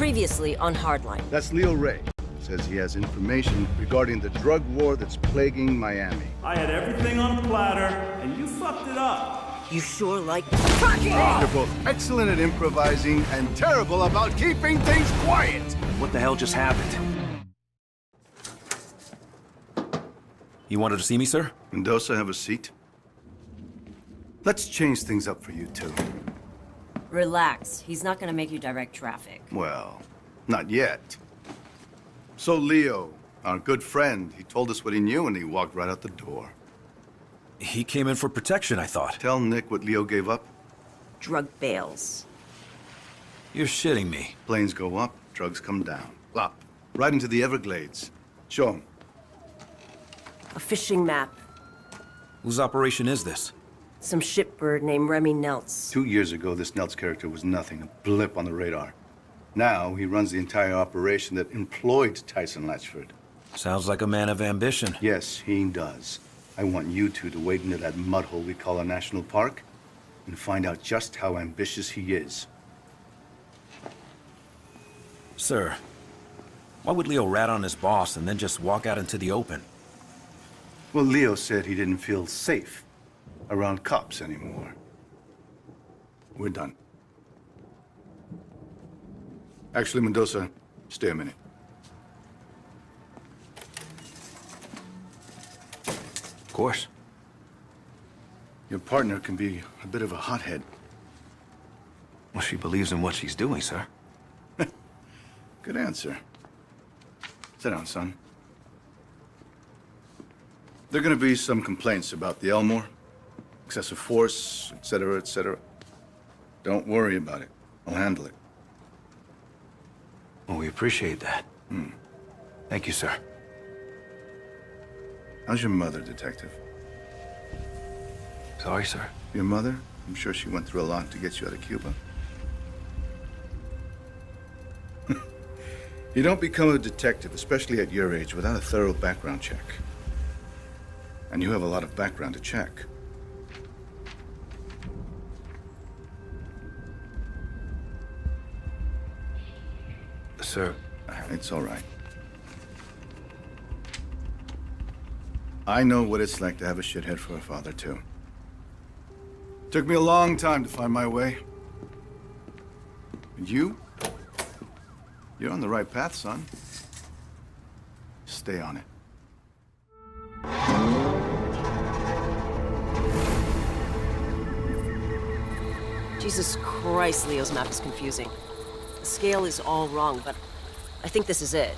Previously on Hardline. That's Leo Ray. Says he has information regarding the drug war that's plaguing Miami. I had everything on a platter, and you fucked it up. You sure like fucking You're both excellent at improvising and terrible about keeping things quiet. What the hell just happened? You wanted to see me, sir? Mendoza, have a seat. Let's change things up for you two. Relax. He's not gonna make you direct traffic. Well, not yet. So Leo, our good friend, he told us what he knew and he walked right out the door. He came in for protection, I thought. Tell Nick what Leo gave up. Drug bales. You're shitting me. Planes go up, drugs come down. Plop. Right into the Everglades. Show him. A fishing map. Whose operation is this? Some shipbird named Remy Neltz. 2 years ago, this Neltz character was nothing, a blip on the radar. Now, he runs the entire operation that employed Tyson Latchford. Sounds like a man of ambition. Yes, he does. I want you two to wade into that mud hole we call a national park and find out just how ambitious he is. Sir, why would Leo rat on his boss and then just walk out into the open? Well, Leo said he didn't feel safe around cops anymore. We're done. Actually, Mendoza, stay a minute. Of course. Your partner can be a bit of a hothead. Well, she believes in what she's doing, sir. Good answer. Sit down, son. There are gonna be some complaints about the Elmore. Excessive force, etc., etc. Don't worry about it. I'll handle it. Well, we appreciate that. Thank you, sir. How's your mother, Detective? Sorry, sir. Your mother? I'm sure she went through a lot to get you out of Cuba. You don't become a detective, especially at your age, without a thorough background check. And you have a lot of background to check. Sir, It's all right. I know what it's like to have a shithead for a father, too. Took me a long time to find my way. And you? You're on the right path, son. Stay on it. Jesus Christ, Leo's map is confusing. The scale is all wrong, but I think this is it.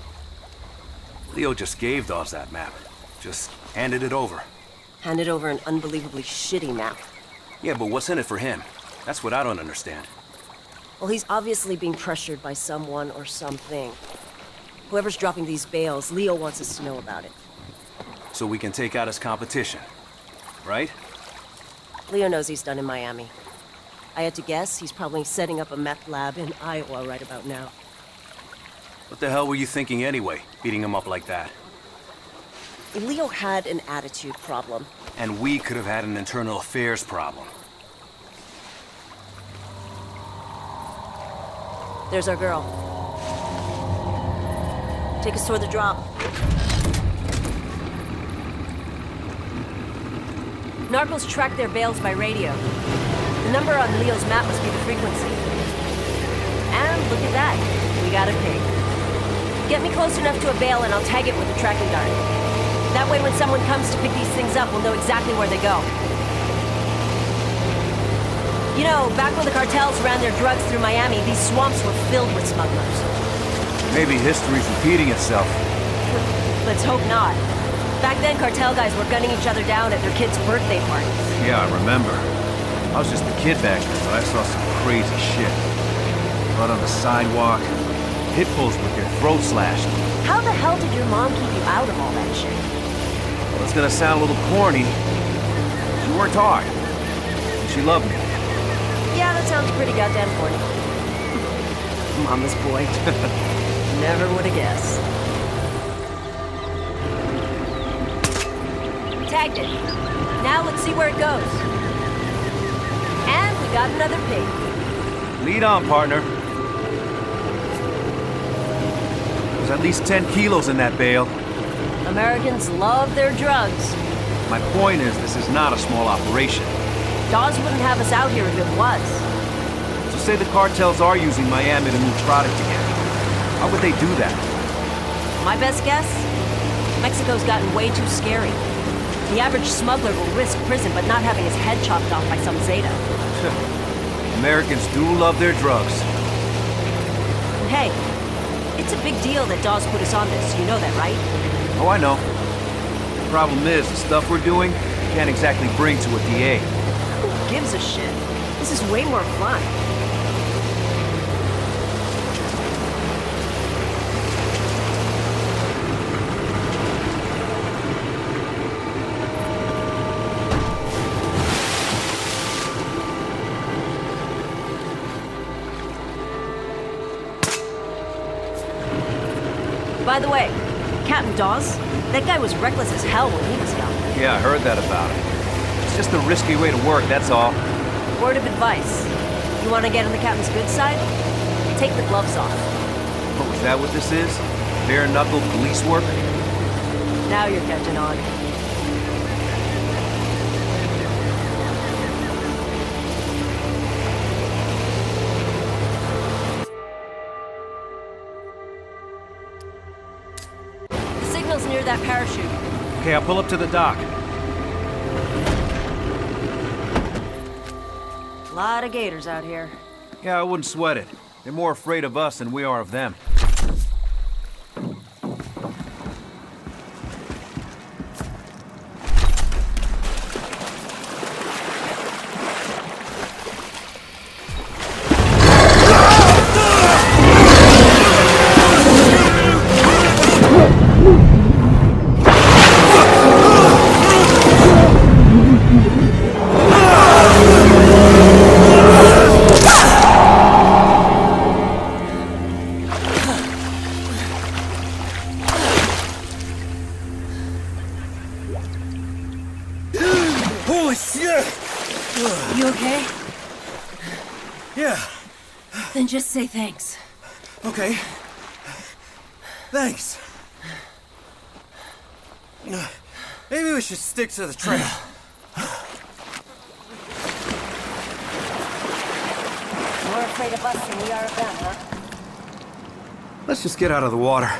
Leo just gave Dawes that map. Just handed it over. Handed over an unbelievably shitty map. Yeah, but what's in it for him? That's what I don't understand. Well, he's obviously being pressured by someone or something. Whoever's dropping these bales, Leo wants us to know about it. So we can take out his competition, right? Leo knows he's done in Miami. I had to guess he's probably setting up a meth lab in Iowa right about now. What the hell were you thinking anyway, beating him up like that? Leo had an attitude problem. And we could have had an internal affairs problem. There's our girl. Take us toward the drop. Narcos track their bales by radio. The number on Leo's map must be the frequency. And look at that. We got a pig. Get me close enough to a bale and I'll tag it with a tracking dart. That way when someone comes to pick these things up, we'll know exactly where they go. You know, back when the cartels ran their drugs through Miami, these swamps were filled with smugglers. Maybe history's repeating itself. Let's hope not. Back then, cartel guys were gunning each other down at their kids' birthday parties. Yeah, I remember. I was just a kid back then, but I saw some crazy shit. Blood on the sidewalk, pit bulls with their throats slashed. How the hell did your mom keep you out of all that shit? Well, it's gonna sound a little corny. She worked hard. And she loved me. Yeah, that sounds pretty goddamn corny. Mama's boy. Never would have guessed. Tagged it. Now let's see where it goes. And we got another pig. Lead on, partner. at least 10 kilos in that bale. Americans love their drugs. My point is, this is not a small operation. Dawes wouldn't have us out here if it was. So say the cartels are using Miami to move product again. How would they do that? My best guess? Mexico's gotten way too scary. The average smuggler will risk prison but not having his head chopped off by some Zeta. Americans do love their drugs. And hey, it's a big deal that Dawes put us on this. You know that, right? Oh, I know. The problem is, the stuff we're doing, we can't exactly bring to a DA. Who gives a shit? This is way more fun. By the way, Captain Dawes, that guy was reckless as hell when he was young. Yeah, I heard that about it. It's just a risky way to work, that's all. Word of advice. You want to get on the captain's good side? Take the gloves off. Oh, is that what this is? Bare-knuckle police work? Now you're catching on. The signal's near that parachute. Okay, I'll pull up to the dock. A lot of gators out here. Yeah, I wouldn't sweat it. They're more afraid of us than we are of them. Holy shit! You okay? Yeah, Then just say thanks. okay. Thanks. Maybe we should stick to the trail. More afraid of us than we are of them, huh? Let's just get out of the water.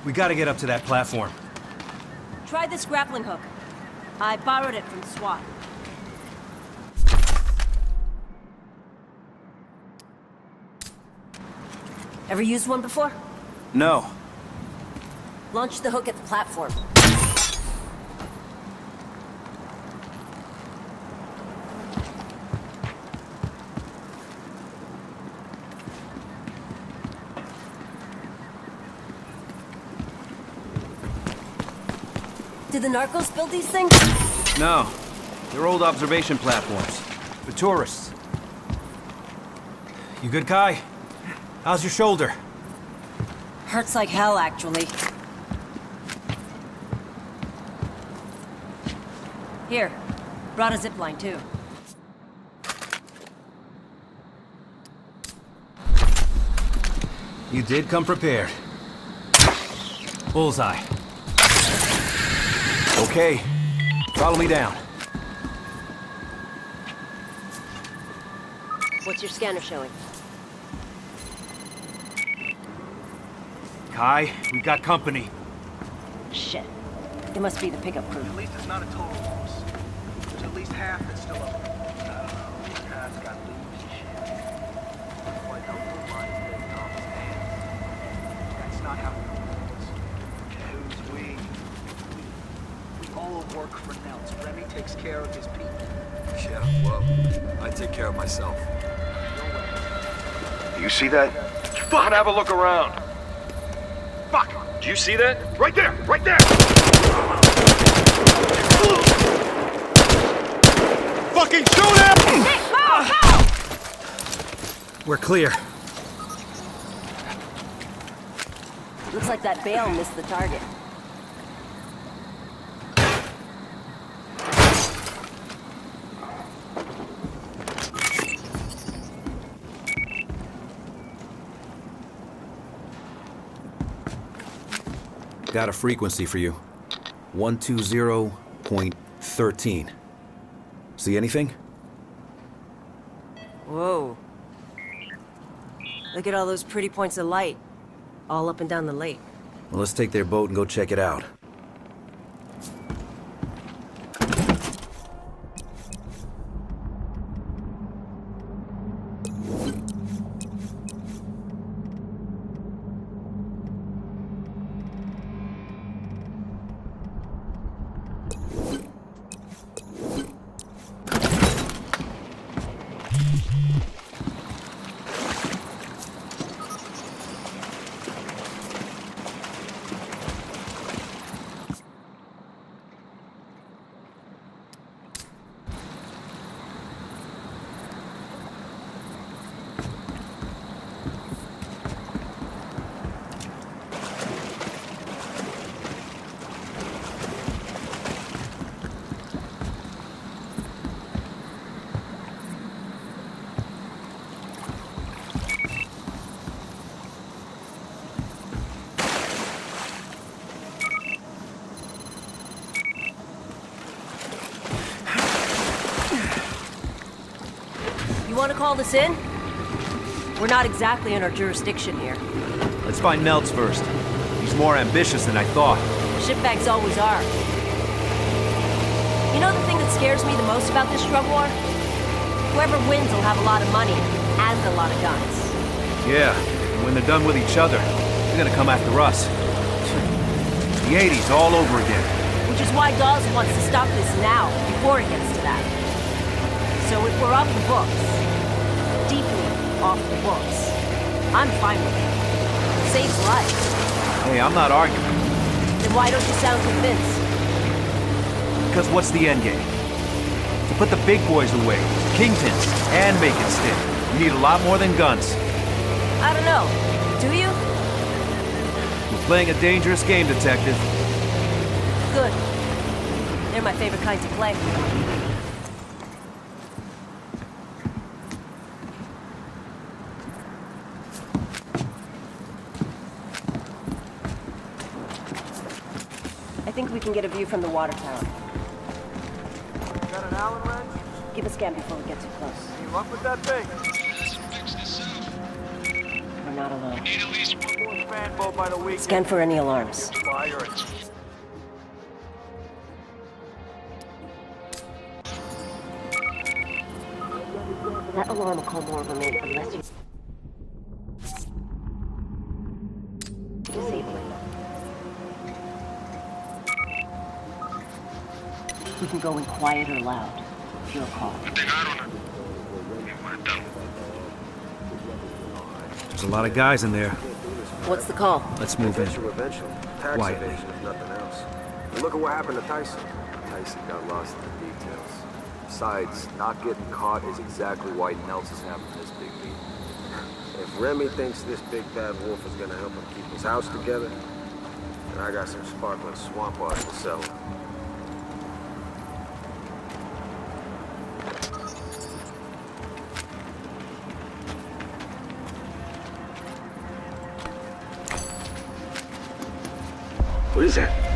We gotta get up to that platform. Try this grappling hook. I borrowed it from SWAT. Ever used one before? No. Launch the hook at the platform. Did the narcos build these things? No. They're old observation platforms. For tourists. You good, Kai? How's your shoulder? Hurts like hell, actually. Here. Brought a zipline, too. You did come prepared. Bullseye. Okay. Follow me down. What's your scanner showing? Kai, we got company. Shit. It must be the pickup crew. At least it's not a total loss. There's at least half that's still up. These guys got loose shit. That's why no blue line is getting off his hands. That's not how it works. Who's we? We all work for Nels. Remy takes care of his people. Yeah, well, I take care of myself. You see that? Fuck! Have a look around. Fuck! Do you see that? Right there! Right there! Fucking shoot him! We're clear. Looks like that bale missed the target. Got a frequency for you. 120.13. See anything? Whoa. Look at all those pretty points of light, all up and down the lake. Well, let's take their boat and go check it out. You want to call this in? We're not exactly in our jurisdiction here. Let's find Meltz first. He's more ambitious than I thought. Shitbags always are. You know the thing that scares me the most about this drug war? Whoever wins will have a lot of money and a lot of guns. Yeah, and when they're done with each other, they're gonna come after us. The 80s all over again. Which is why Dawes wants to stop this now, before it gets to that. So if we're off the books, deeply off the books, I'm fine with it. It saves lives. Hey, I'm not arguing. Then why don't you sound convinced? Because what's the end game? To put the big boys away, kingpins, and make it stick. You need a lot more than guns. I don't know. Do you? We're playing a dangerous game, Detective. Good. They're my favorite kind to play. I think we can get a view from the water tower. Got an Allen wrench? Give a scan before we get too close. You luck with that thing? We're not alone. More fan boat by the weekend. Scan for any alarms. Fire it. That alarm will call more of a maid unless you disable it. We can go in quiet or loud. It's your call. There's a lot of guys in there. What's the call? Let's move in. Eventually. Tax Quietly. evasion, if nothing else. And look at what happened to Tyson. Tyson got lost in the details. Besides, not getting caught is exactly why Nels is having this big meeting. If Remy thinks this big bad wolf is gonna help him keep his house together, then I got some sparkling swamp water to sell him. What is that?